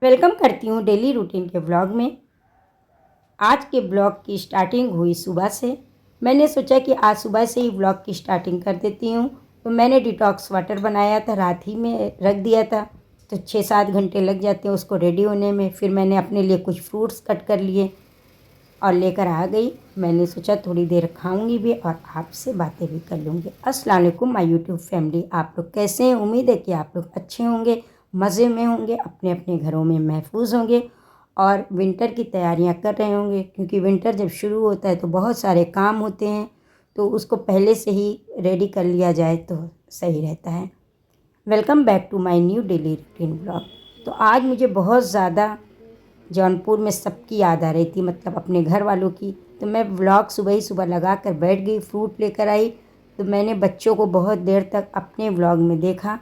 Welcome करती हूँ daily routine के ब्लॉग में। आज के ब्लॉग की स्टार्टिंग हुई सुबह से। मैंने सोचा कि आज सुबह से ही ब्लॉग की स्टार्टिंग कर देती हूँ। तो मैंने डिटॉक्स वाटर बनाया था, रात ही में रख दिया था, तो 6-7 घंटे लग जाते हैं उसको रेडी होने में। फिर मैंने अपने लिए कुछ फ्रूट्स कट कर लिए और लेकर आ गई। मैंने सोचा थोड़ी देर खाऊंगी भी और आपसे बातें भी कर लूँगी। अस्सलाम वालेकुम माय यूट्यूब फैमिली, आप लोग कैसे हैं? उम्मीद है कि आप लोग अच्छे होंगे, मज़े में होंगे, अपने अपने घरों में महफूज होंगे और विंटर की तैयारियां कर रहे होंगे, क्योंकि विंटर जब शुरू होता है तो बहुत सारे काम होते हैं, तो उसको पहले से ही रेडी कर लिया जाए तो सही रहता है। Welcome back to my new daily routine blog. तो आज मुझे बहुत ज़्यादा जौनपुर में सबकी याद आ रही थी, मतलब अपने घर वालों की। तो मैं व्लॉग सुबह ही सुबह लगा कर बैठ गई, फ्रूट लेकर आई। तो मैंने बच्चों को बहुत देर तक अपने व्लॉग में देखा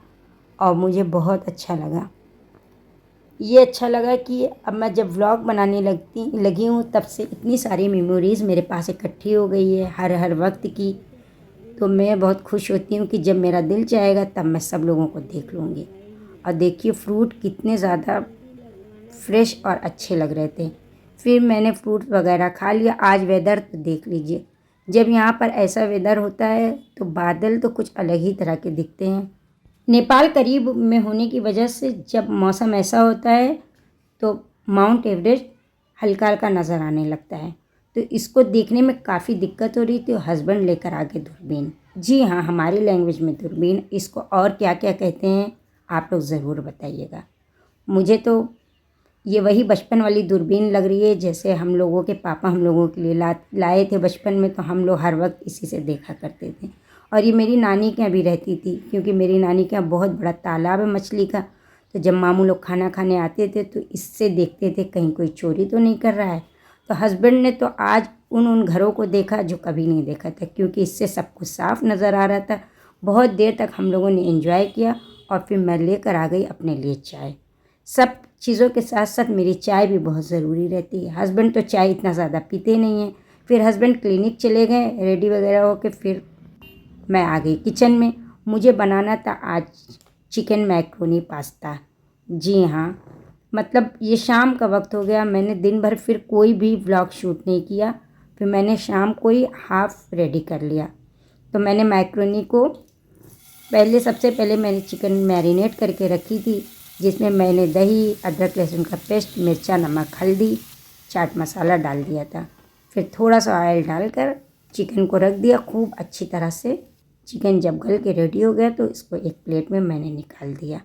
और मुझे बहुत अच्छा लगा। ये अच्छा लगा कि अब मैं जब व्लॉग बनाने लगी हूँ तब से इतनी सारी मेमोरीज़ मेरे पास इकट्ठी हो गई है हर वक्त की। तो मैं बहुत खुश होती हूँ कि जब मेरा दिल चाहेगा तब मैं सब लोगों को देख लूँगी। और देखिए फ्रूट कितने ज़्यादा फ्रेश और अच्छे लग रहे थे। फिर मैंने फ्रूट वगैरह खा लिया। आज वेदर तो देख लीजिए, जब यहाँ पर ऐसा वेदर होता है तो बादल तो कुछ अलग ही तरह के दिखते हैं। नेपाल करीब में होने की वजह से जब मौसम ऐसा होता है तो माउंट एवरेस्ट हल्का हल्का नज़र आने लगता है। तो इसको देखने में काफ़ी दिक्कत हो रही थी। हस्बैंड लेकर आ गए दूरबीन। जी हाँ, हमारी लैंग्वेज में दूरबीन। इसको और क्या क्या कहते हैं आप लोग ज़रूर बताइएगा। मुझे तो ये वही बचपन वाली दूरबीन लग रही है, जैसे हम लोगों के पापा हम लोगों के लिए लाए थे बचपन में, तो हम लोग हर वक्त इसी से देखा करते थे। और ये मेरी नानी के यहाँ भी रहती थी, क्योंकि मेरी नानी के यहाँ बहुत बड़ा तालाब है मछली का। तो जब मामू लोग खाना खाने आते थे तो इससे देखते थे कहीं कोई चोरी तो नहीं कर रहा है। तो हस्बैंड ने तो आज उन घरों को देखा जो कभी नहीं देखा था, क्योंकि इससे सब कुछ साफ नज़र आ रहा था। बहुत देर तक हम लोगों ने एंजॉय किया और फिर मैं लेकर आ गई अपने लिए चाय। सब चीज़ों के साथ साथ मेरी चाय भी बहुत ज़रूरी रहती है। हस्बैंड तो चाय इतना ज़्यादा पीते नहीं हैं। फिर हस्बैंड क्लिनिक चले गए रेडी वगैरह होके, फिर मैं आ गई किचन में। मुझे बनाना था आज चिकन मैक्रोनी पास्ता। जी हाँ, मतलब ये शाम का वक्त हो गया। मैंने दिन भर फिर कोई भी व्लॉग शूट नहीं किया। फिर मैंने शाम को ही हाफ़ रेडी कर लिया। तो मैंने मैक्रोनी को सबसे पहले मैंने चिकन मैरिनेट करके रखी थी, जिसमें मैंने दही, अदरक लहसुन का पेस्ट, मिर्चा, नमक, हल्दी, चाट मसाला डाल दिया था। फिर थोड़ा सा ऑयल डालकर चिकन को रख दिया खूब अच्छी तरह से। चिकन जब गल के रेडी हो गया तो इसको एक प्लेट में मैंने निकाल दिया।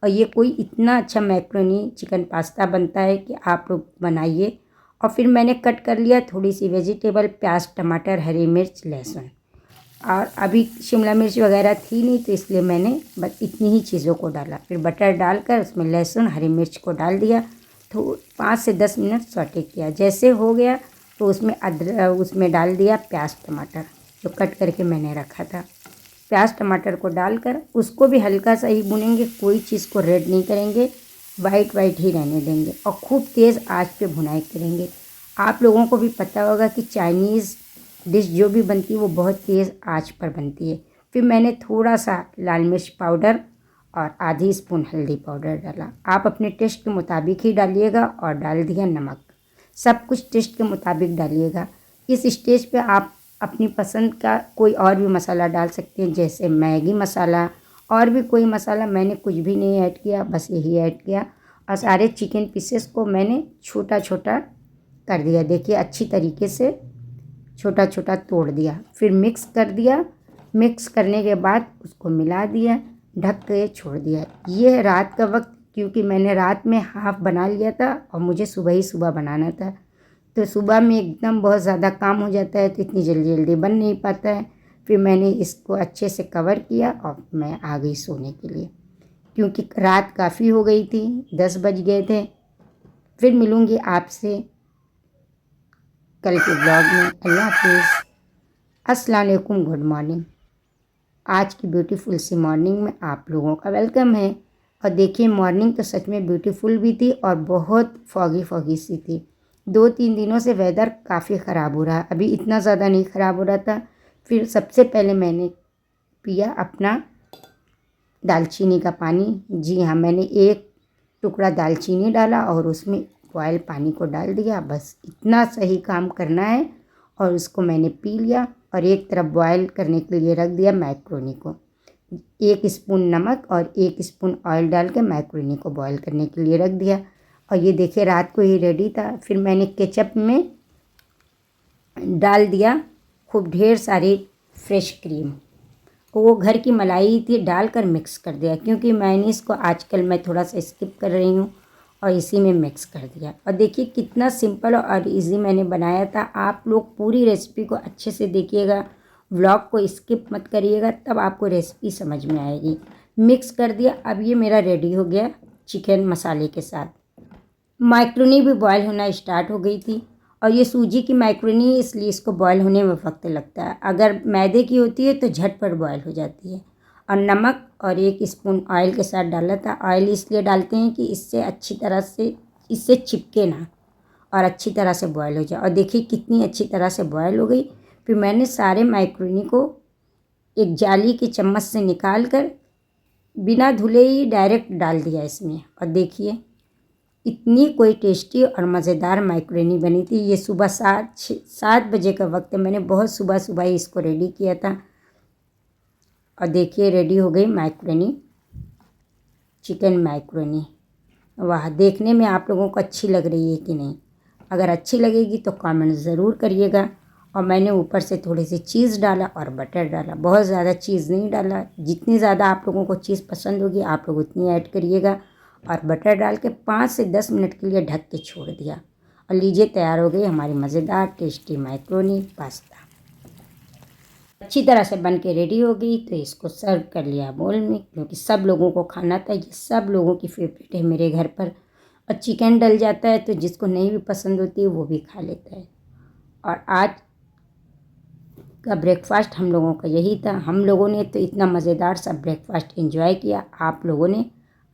और ये कोई इतना अच्छा मैक्रोनी चिकन पास्ता बनता है कि आप लोग बनाइए। और फिर मैंने कट कर लिया थोड़ी सी वेजिटेबल, प्याज, टमाटर, हरी मिर्च, लहसुन। और अभी शिमला मिर्च वगैरह थी नहीं, तो इसलिए मैंने बस इतनी ही चीज़ों को डाला। फिर बटर डालकर उसमें लहसुन, हरी मिर्च को डाल दिया। तो 5 से 10 मिनट सौटे किया। जैसे हो गया तो उसमें डाल दिया प्याज टमाटर जो कट करके मैंने रखा था। प्याज टमाटर को डालकर उसको भी हल्का सा ही भुनेंगे, कोई चीज़ को रेड नहीं करेंगे, वाइट वाइट ही रहने देंगे और खूब तेज़ आंच पे भुनाई करेंगे। आप लोगों को भी पता होगा कि चाइनीज़ डिश जो भी बनती है वो बहुत तेज़ आंच पर बनती है। फिर मैंने थोड़ा सा लाल मिर्च पाउडर और आधी स्पून हल्दी पाउडर डाला। आप अपने टेस्ट के मुताबिक ही डालिएगा। और डाल दिया नमक। सब कुछ टेस्ट के मुताबिक डालिएगा। इस स्टेज पे आप अपनी पसंद का कोई और भी मसाला डाल सकते हैं, जैसे मैगी मसाला और भी कोई मसाला। मैंने कुछ भी नहीं ऐड किया, बस यही ऐड किया। और सारे चिकन पीसेस को मैंने छोटा छोटा कर दिया। देखिए अच्छी तरीके से छोटा छोटा तोड़ दिया। फिर मिक्स कर दिया। मिक्स करने के बाद उसको मिला दिया, ढक के छोड़ दिया। ये रात का वक्त, क्योंकि मैंने रात में हाफ़ बना लिया था और मुझे सुबह ही सुबह बनाना था। तो सुबह में एकदम बहुत ज़्यादा काम हो जाता है, तो इतनी जल्दी जल्दी बन नहीं पाता है। फिर मैंने इसको अच्छे से कवर किया और मैं आ गई सोने के लिए, क्योंकि रात काफ़ी हो गई थी, 10 बज गए थे। फिर मिलूँगी आपसे कल के ब्लॉग में। अल्लाह हाफिज़। अस्सलाम वालेकुम, गुड मॉर्निंग। आज की ब्यूटीफुल सी मॉर्निंग में आप लोगों का वेलकम है। और देखिए मॉर्निंग तो सच में ब्यूटीफुल भी थी और बहुत फॉगी फॉगी सी थी। 2-3 दिनों से वेदर काफ़ी ख़राब हो रहा है, अभी इतना ज़्यादा नहीं ख़राब हो रहा था। फिर सबसे पहले मैंने पिया अपना दालचीनी का पानी। जी हाँ, मैंने एक टुकड़ा दालचीनी डाला और उसमें बॉयल पानी को डाल दिया। बस इतना सही काम करना है और उसको मैंने पी लिया। और एक तरफ बॉयल करने के लिए रख दिया मैक्रोनी को। 1 स्पून नमक और 1 स्पून ऑयल डाल के मैक्रोनी को बॉयल करने के लिए रख दिया। और ये देखिए रात को ही रेडी था। फिर मैंने केचप में डाल दिया खूब ढेर सारी फ्रेश क्रीम, वो घर की मलाई थी, डालकर मिक्स कर दिया, क्योंकि मेयोनीज़ को आजकल मैं थोड़ा सा स्किप कर रही हूँ और इसी में मिक्स कर दिया। और देखिए कितना सिंपल और इजी मैंने बनाया था। आप लोग पूरी रेसिपी को अच्छे से देखिएगा, व्लॉग को स्किप मत करिएगा, तब आपको रेसिपी समझ में आएगी। मिक्स कर दिया। अब ये मेरा रेडी हो गया चिकन मसाले के साथ। मैक्रोनी भी बॉयल होना स्टार्ट हो गई थी और ये सूजी की मैक्रोनी, इसलिए इसको बॉयल होने में वक्त लगता है। अगर मैदे की होती है तो झटपट बॉयल हो जाती है। और नमक और 1 स्पून ऑयल के साथ डाला था। ऑयल इसलिए डालते हैं कि इससे अच्छी तरह से इससे चिपके ना और अच्छी तरह से बॉयल हो जाए। और देखिए कितनी अच्छी तरह से बॉयल हो गई। फिर मैंने सारे मैक्रोनी को एक जाली की चम्मच से निकाल कर बिना धुले ही डायरेक्ट डाल दिया इसमें। और देखिए इतनी कोई टेस्टी और मज़ेदार मैक्रोनी बनी थी। ये सुबह 7 बजे का वक्त है। मैंने बहुत सुबह सुबह ही इसको रेडी किया था। और देखिए रेडी हो गई मैक्रोनी, चिकन मैक्रोनी। वाह, देखने में आप लोगों को अच्छी लग रही है कि नहीं? अगर अच्छी लगेगी तो कमेंट ज़रूर करिएगा। और मैंने ऊपर से थोड़ी सी चीज़ डाला और बटर डाला। बहुत ज़्यादा चीज़ नहीं डाला, जितनी ज़्यादा आप लोगों को चीज़ पसंद होगी आप लोग उतनी ऐड करिएगा। और बटर डाल के 5 से 10 मिनट के लिए ढक के छोड़ दिया। और लीजिए तैयार हो गई हमारी मज़ेदार टेस्टी मैक्रोनी पास्ता। अच्छी तरह से बन के रेडी हो गई तो इसको सर्व कर लिया बोल में, क्योंकि सब लोगों को खाना था। ये सब लोगों की फेवरेट है मेरे घर पर। और चिकन डल जाता है तो जिसको नहीं भी पसंद होती है वो भी खा लेता है। और आज का ब्रेकफास्ट हम लोगों का यही था। हम लोगों ने तो इतना मज़ेदार सा ब्रेकफास्ट एंजॉय किया। आप लोगों ने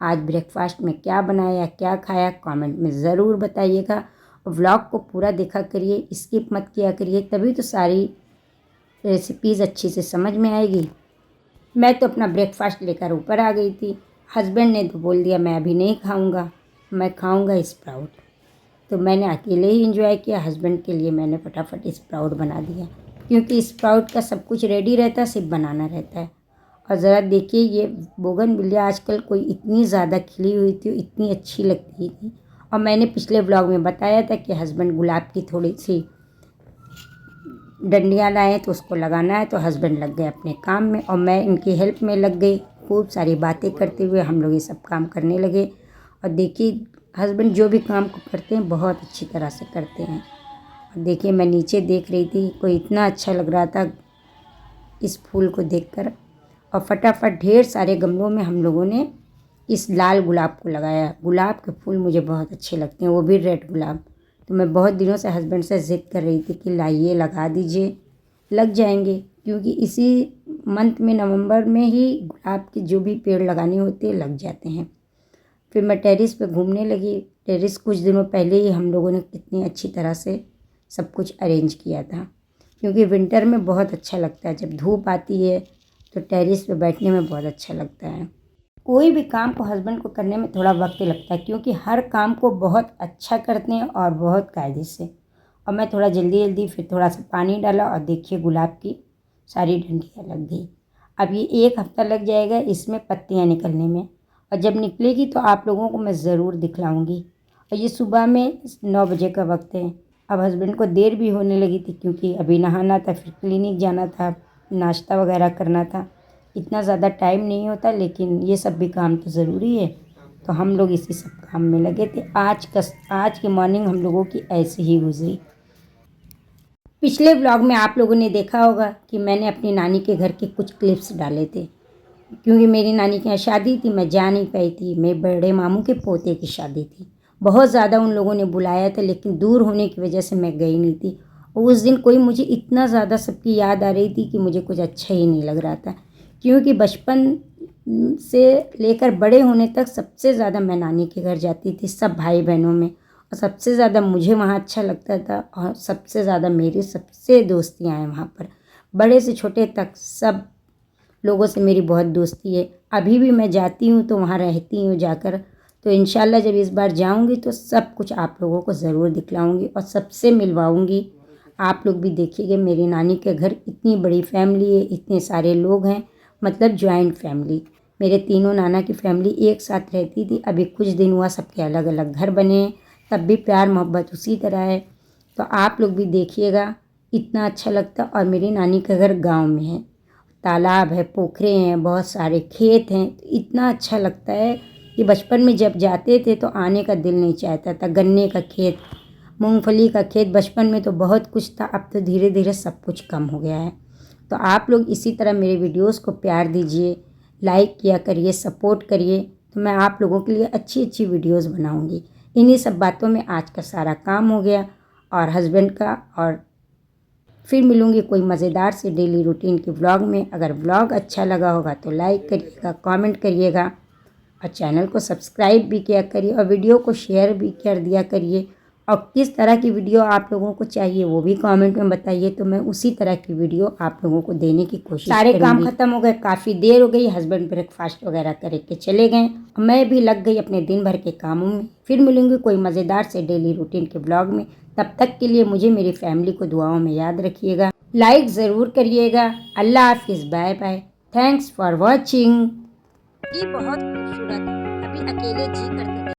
आज ब्रेकफास्ट में क्या बनाया, क्या खाया, कमेंट में ज़रूर बताइएगा। व्लॉग को पूरा देखा करिए, स्किप मत किया करिए, तभी तो सारी रेसिपीज़ अच्छी से समझ में आएगी। मैं तो अपना ब्रेकफास्ट लेकर ऊपर आ गई थी। हस्बैंड ने तो बोल दिया मैं अभी नहीं खाऊंगा, मैं खाऊंगा स्प्राउट। तो मैंने अकेले ही एंजॉय किया। हस्बैंड के लिए मैंने फटाफट स्प्राउट बना दिया, क्योंकि स्प्राउट का सब कुछ रेडी रहता है, सिर्फ बनाना रहता है। और ज़रा देखिए ये बोगनविलिया आजकल कोई इतनी ज़्यादा खिली हुई थी, इतनी अच्छी लगती थी। और मैंने पिछले व्लॉग में बताया था कि हस्बैंड गुलाब की थोड़ी सी डंडियाँ लाए तो उसको लगाना है। तो हस्बैंड लग गए अपने काम में और मैं इनकी हेल्प में लग गई। खूब सारी बातें करते हुए हम लोग ये सब काम करने लगे। और देखिए हस्बैंड जो भी काम को करते हैं बहुत अच्छी तरह से करते हैं। और देखिए मैं नीचे देख रही थी, कोई इतना अच्छा लग रहा था इस फूल को देखकर। और फटाफट ढेर सारे गमलों में हम लोगों ने इस लाल गुलाब को लगाया। गुलाब के फूल मुझे बहुत अच्छे लगते हैं, वो भी रेड गुलाब। तो मैं बहुत दिनों से हस्बैंड से ज़िद कर रही थी कि लाइए लगा दीजिए, लग जाएंगे, क्योंकि इसी मंथ में नवंबर में ही गुलाब के जो भी पेड़ लगाने होते हैं लग जाते हैं। फिर मैं टेरेस पे घूमने लगी। टेरेस कुछ दिनों पहले ही हम लोगों ने कितनी अच्छी तरह से सब कुछ अरेंज किया था, क्योंकि विंटर में बहुत अच्छा लगता है जब धूप आती है तो टेरेस पे बैठने में बहुत अच्छा लगता है। कोई भी काम को हस्बैंड को करने में थोड़ा वक्त लगता है, क्योंकि हर काम को बहुत अच्छा करते हैं और बहुत कायदे से। और मैं थोड़ा जल्दी जल्दी फिर थोड़ा सा पानी डाला और देखिए गुलाब की सारी डंडियाँ लग गई। अब ये 1 हफ्ता लग जाएगा इसमें पत्तियाँ निकलने में, और जब निकलेगी तो आप लोगों को मैं ज़रूर दिखलाऊँगी। और ये सुबह में 9 बजे का वक्त है। अब हस्बैंड को देर भी होने लगी थी, क्योंकि अभी नहाना था, फिर क्लिनिक जाना था, नाश्ता वगैरह करना था। इतना ज़्यादा टाइम नहीं होता, लेकिन ये सब भी काम तो ज़रूरी है। तो हम लोग इसी सब काम में लगे थे। आज की मॉर्निंग हम लोगों की ऐसे ही गुजरी। पिछले व्लॉग में आप लोगों ने देखा होगा कि मैंने अपनी नानी के घर के कुछ क्लिप्स डाले थे, क्योंकि मेरी नानी के यहाँ शादी थी, मैं जा नहीं पाई थी। मेरे बड़े मामू के पोते की शादी थी। बहुत ज़्यादा उन लोगों ने बुलाया था, लेकिन दूर होने की वजह से मैं गई नहीं थी। और उस दिन कोई मुझे इतना ज़्यादा सबकी याद आ रही थी कि मुझे कुछ अच्छा ही नहीं लग रहा था, क्योंकि बचपन से लेकर बड़े होने तक सबसे ज़्यादा मैं नानी के घर जाती थी, सब भाई बहनों में। और सबसे ज़्यादा मुझे वहाँ अच्छा लगता था, और सबसे ज़्यादा मेरी सबसे दोस्तियाँ हैं वहाँ पर। बड़े से छोटे तक सब लोगों से मेरी बहुत दोस्ती है। अभी भी मैं जाती हूँ तो वहाँ रहती हूँ जाकर, तो इंशाल्लाह जब इस बार जाऊंगी तो सब कुछ आप लोगों को ज़रूर दिखलाऊंगी और सबसे मिलवाऊंगी। आप लोग भी देखिएगा, मेरी नानी के घर इतनी बड़ी फैमिली है, इतने सारे लोग हैं, मतलब जॉइंट फैमिली। मेरे तीनों नाना की फैमिली एक साथ रहती थी। अभी कुछ दिन हुआ सबके अलग अलग घर बने हैं, तब भी प्यार मोहब्बत उसी तरह है। तो आप लोग भी देखिएगा, इतना अच्छा लगता। और मेरी नानी का घर गांव में है, तालाब है, पोखरे हैं, बहुत सारे खेत हैं। तो इतना अच्छा लगता है कि बचपन में जब जाते थे तो आने का दिल नहीं चाहता था। गन्ने का खेत, मूंगफली का खेत, बचपन में तो बहुत कुछ था, अब तो धीरे धीरे सब कुछ कम हो गया है। तो आप लोग इसी तरह मेरे वीडियोस को प्यार दीजिए, लाइक किया करिए, सपोर्ट करिए, तो मैं आप लोगों के लिए अच्छी अच्छी वीडियोस बनाऊंगी। इन्हीं सब बातों में आज का सारा काम हो गया और हस्बैंड का। और फिर मिलूंगी कोई मज़ेदार से डेली रूटीन के व्लॉग में। अगर व्लॉग अच्छा लगा होगा तो लाइक करिएगा, कमेंट करिएगा और चैनल को सब्सक्राइब भी किया करिए और वीडियो को शेयर भी कर दिया करिए। और किस तरह की वीडियो आप लोगों को चाहिए वो भी कमेंट में बताइए, तो मैं उसी तरह की वीडियो आप लोगों को देने की कोशिश करूंगी। सारे काम खत्म हो गए, काफ़ी देर हो गई, हस्बैंड ब्रेकफास्ट वगैरह करके चले गए, मैं भी लग गई अपने दिन भर के कामों में। फिर मिलूंगी कोई मज़ेदार से डेली रूटीन के ब्लॉग में। तब तक के लिए मुझे मेरी फैमिली को दुआओं में याद रखिएगा, लाइक ज़रूर करिएगा। अल्लाह हाफिज़, bye bye, thanks for watching. ये बहुत खूबसूरत, अभी अकेले जी करते